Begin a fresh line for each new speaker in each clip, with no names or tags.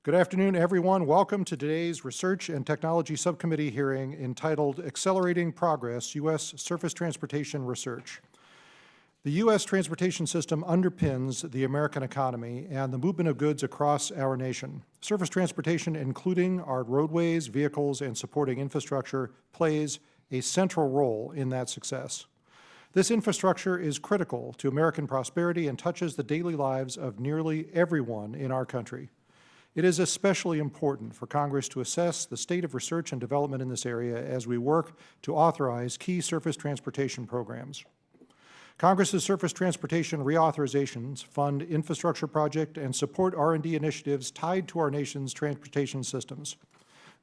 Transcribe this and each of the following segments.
Good afternoon, everyone. Welcome to today's Research and Technology Subcommittee hearing entitled Accelerating Progress, U.S. Surface Transportation Research. The U.S. transportation system underpins the American economy and the movement of goods across our nation. Surface transportation, including our roadways, vehicles, and supporting infrastructure, plays a central role in that success. This infrastructure is critical to American prosperity and touches the daily lives of nearly everyone in our country. It is especially important for Congress to assess the state of research and development in this area as we work to authorize key surface transportation programs. Congress's surface transportation reauthorizations fund infrastructure projects and support R&D initiatives tied to our nation's transportation systems.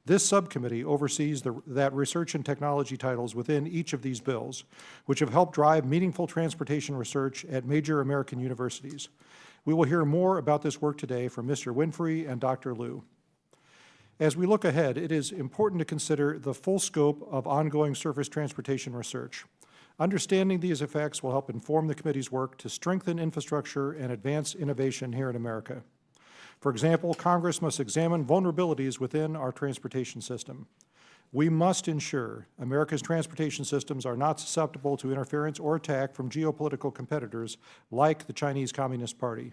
This subcommittee oversees that research and technology titles within each of these bills, which have helped drive meaningful transportation research at major American universities. We will hear more about this work today from Mr. Winfrey and Dr. Liu. As we look ahead, it is important to consider the full scope of ongoing surface transportation research. Understanding these effects will help inform the committee's work to strengthen infrastructure and advance innovation here in America. For example, Congress must examine vulnerabilities within our transportation system. We must ensure America's transportation systems are not susceptible to interference or attack from geopolitical competitors like the Chinese Communist Party.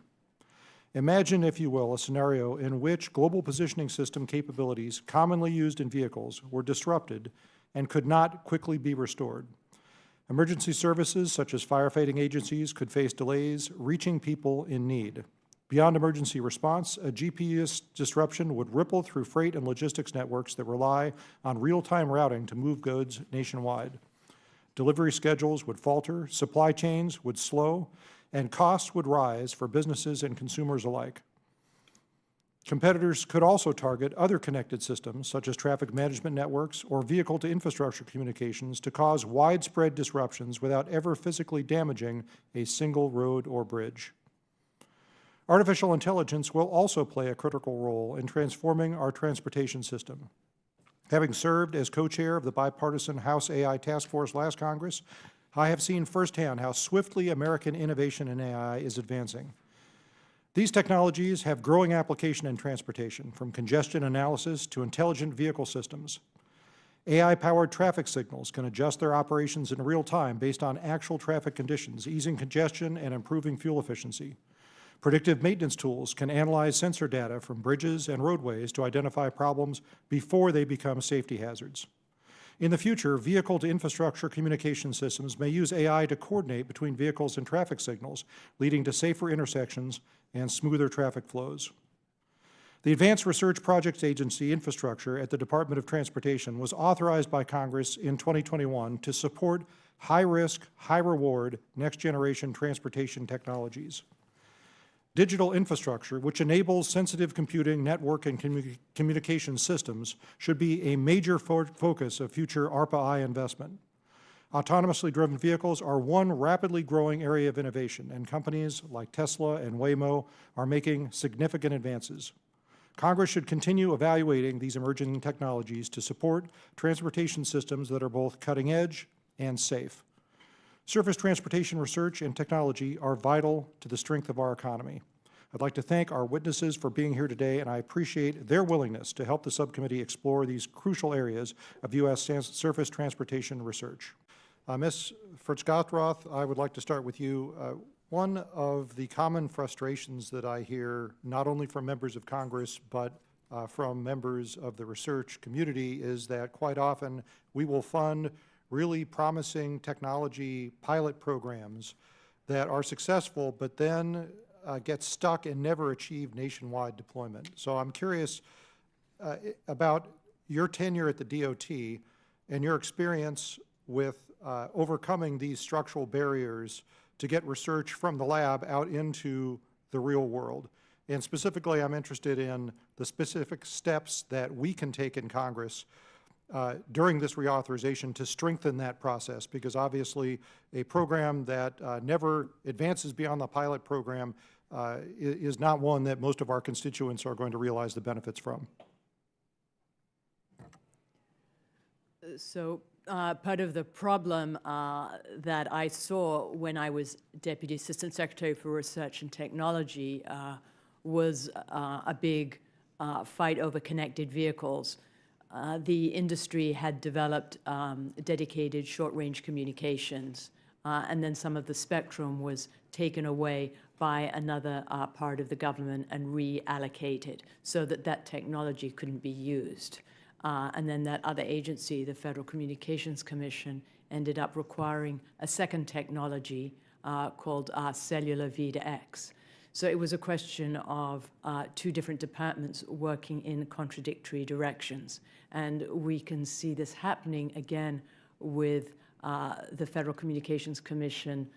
Imagine, if you will, a scenario in which global positioning system capabilities commonly used in vehicles were disrupted and could not quickly be restored. Emergency services, such as firefighting agencies, could face delays reaching people in need. Beyond emergency response, a GPS disruption would ripple through freight and logistics networks that rely on real-time routing to move goods nationwide. Delivery schedules would falter, supply chains would slow, and costs would rise for businesses and consumers alike. Competitors could also target other connected systems, such as traffic management networks or vehicle-to-infrastructure communications, to cause widespread disruptions without ever physically damaging a single road or bridge. Artificial intelligence will also play a critical role in transforming our transportation system. Having served as co-chair of the bipartisan House AI Task Force last Congress, I have seen firsthand how swiftly American innovation in AI is advancing. These technologies have growing application in transportation, from congestion analysis to intelligent vehicle systems. AI-powered traffic signals can adjust their operations in real time based on actual traffic conditions, easing congestion and improving fuel efficiency. Predictive maintenance tools can analyze sensor data from bridges and roadways to identify problems before they become safety hazards. In the future, vehicle-to-infrastructure communication systems may use AI to coordinate between vehicles and traffic signals, leading to safer intersections and smoother traffic flows. The Advanced Research Projects Agency infrastructure at the Department of Transportation was authorized by Congress in 2021 to support high-risk, high-reward, next-generation transportation technologies. Digital infrastructure, which enables sensitive computing, network, and communication systems, should be a major focus of future ARPA-I investment. Autonomously driven vehicles are one rapidly growing area of innovation, and companies like Tesla and Waymo are making significant advances. Congress should continue evaluating these emerging technologies to support transportation systems that are both cutting edge and safe. Surface transportation research and technology are vital to the strength of our economy. I'd like to thank our witnesses for being here today, and I appreciate their willingness to help the subcommittee explore these crucial areas of U.S. surface transportation research. Ms. Fritz-Gothroth, I would like to start with you. One of the common frustrations that I hear, not only from members of Congress, but from members of the research community, is that quite often we will fund really promising technology pilot programs that are successful, but then get stuck and never achieve nationwide deployment. So I'm curious about your tenure at the DOT and your experience with overcoming these structural barriers to get research from the lab out into the real world. And specifically, I'm interested in the specific steps that we can take in Congress during this reauthorization to strengthen that process, because obviously a program that never advances beyond the pilot program is not one that most of our constituents are going to realize the benefits from.
So part of the problem that I saw when I was Deputy Assistant Secretary for Research and Technology was a big fight over connected vehicles, the industry had developed dedicated short-range communications, and then some of the spectrum was taken away by another part of the government and reallocated so that that technology couldn't be used. And then that other agency, the Federal Communications Commission, ended up requiring a second technology called cellular V2X. So it was a question of two different departments working in contradictory directions. And we can see this happening again with the Federal Communications Commission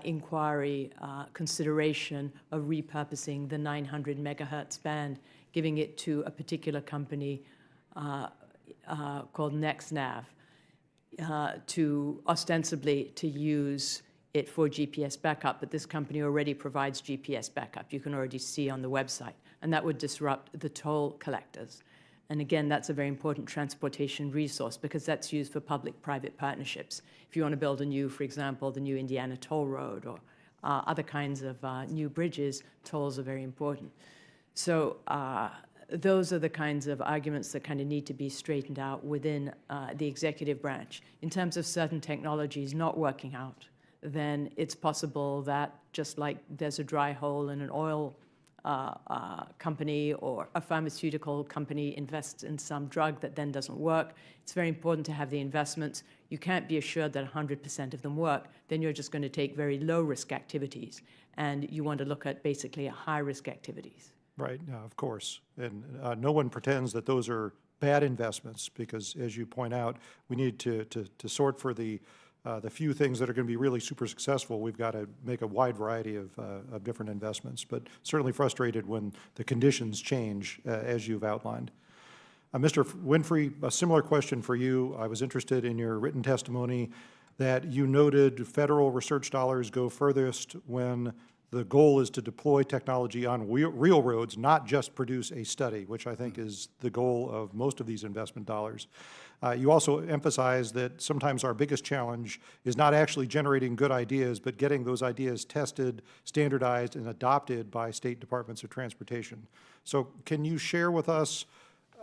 inquiry consideration of repurposing the 900 megahertz band, giving it to a particular company called NextNav to ostensibly to use it for GPS backup, but this company already provides GPS backup. You can already see on the website, and that would disrupt the toll collectors. And again, that's a very important transportation resource because that's used for public-private partnerships. If you want to build a new, for example, the new Indiana Toll Road or other kinds of new bridges, tolls are very important. So those are the kinds of arguments that kind of need to be straightened out within the executive branch. In terms of certain technologies not working out, then it's possible that just like there's a dry hole in an oil company or a pharmaceutical company invests in some drug that then doesn't work, it's very important to have the investments. You can't be assured that 100% of them work. Then you're just going to take very low-risk activities, and you want to look at basically high-risk activities.
Right, of course. And no one pretends that those are bad investments because, as you point out, we need to sort for the few things that are going to be really super successful. We've got to make a wide variety of different investments, but certainly frustrated when the conditions change, as you've outlined. Mr. Winfrey, a similar question for you. I was interested in your written testimony that you noted federal research dollars go furthest when the goal is to deploy technology on real roads, not just produce a study, which I think is the goal of most of these investment dollars. You also emphasize that sometimes our biggest challenge is not actually generating good ideas, but getting those ideas tested, standardized, and adopted by state departments of transportation. So can you share with us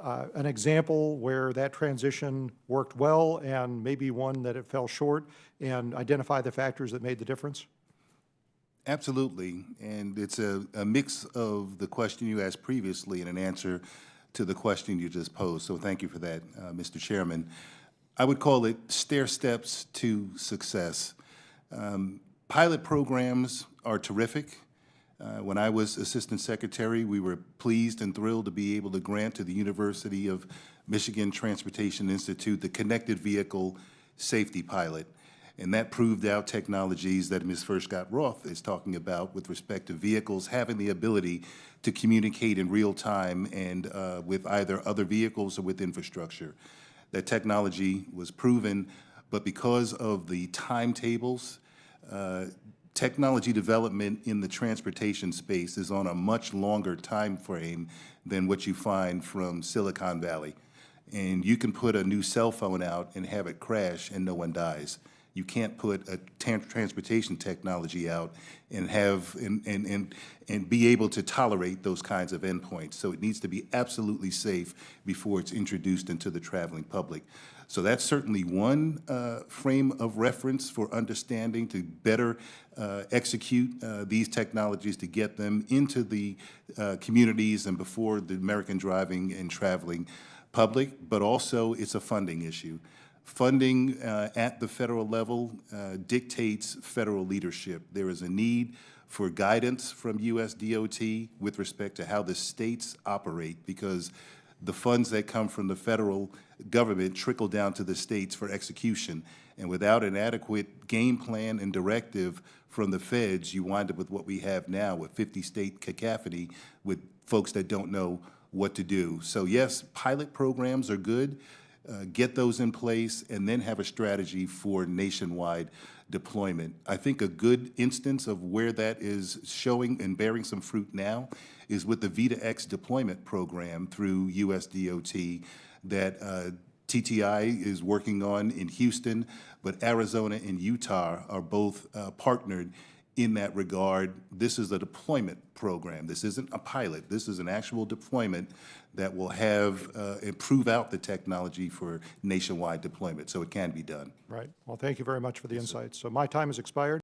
an example where that transition worked well and maybe one that it fell short, and identify the factors that made the difference?
Absolutely, and it's a mix of the question you asked previously and an answer to the question you just posed, so thank you for that, Mr. Chairman. I would call it stair steps to success. Pilot programs are terrific. When I was Assistant Secretary, we were pleased and thrilled to be able to grant to the University of Michigan Transportation Institute the Connected Vehicle Safety Pilot. And that proved out technologies that Ms. Furchtgott-Roth is talking about with respect to vehicles having the ability to communicate in real time and with either other vehicles or with infrastructure. That technology was proven, but because of the timetables, technology development in the transportation space is on a much longer time frame than what you find from Silicon Valley. And you can put a new cell phone out and have it crash and no one dies. You can't put a transportation technology out and have and be able to tolerate those kinds of endpoints. So it needs to be absolutely safe before it's introduced into the traveling public. So that's certainly one frame of reference for understanding to better execute these technologies to get them into the communities and before the American driving and traveling public, but also it's a funding issue. Funding at the federal level dictates federal leadership. There is a need for guidance from US DOT with respect to how the states operate, because the funds that come from the federal government trickle down to the states for execution. And without an adequate game plan and directive from the feds, you wind up with what we have now with 50-state cacophony with folks that don't know what to do. So yes, pilot programs are good. Get those in place, and then have a strategy for nationwide deployment. I think a good instance of where that is showing and bearing some fruit now is with the V2X deployment program through USDOT that TTI is working on in Houston, but Arizona and Utah are both partnered in that regard. This is a deployment program. This isn't a pilot. This is an actual deployment that will have, improve out the technology for nationwide deployment, so it can be done.
Right. Well, thank you very much for the insights. So my time has expired.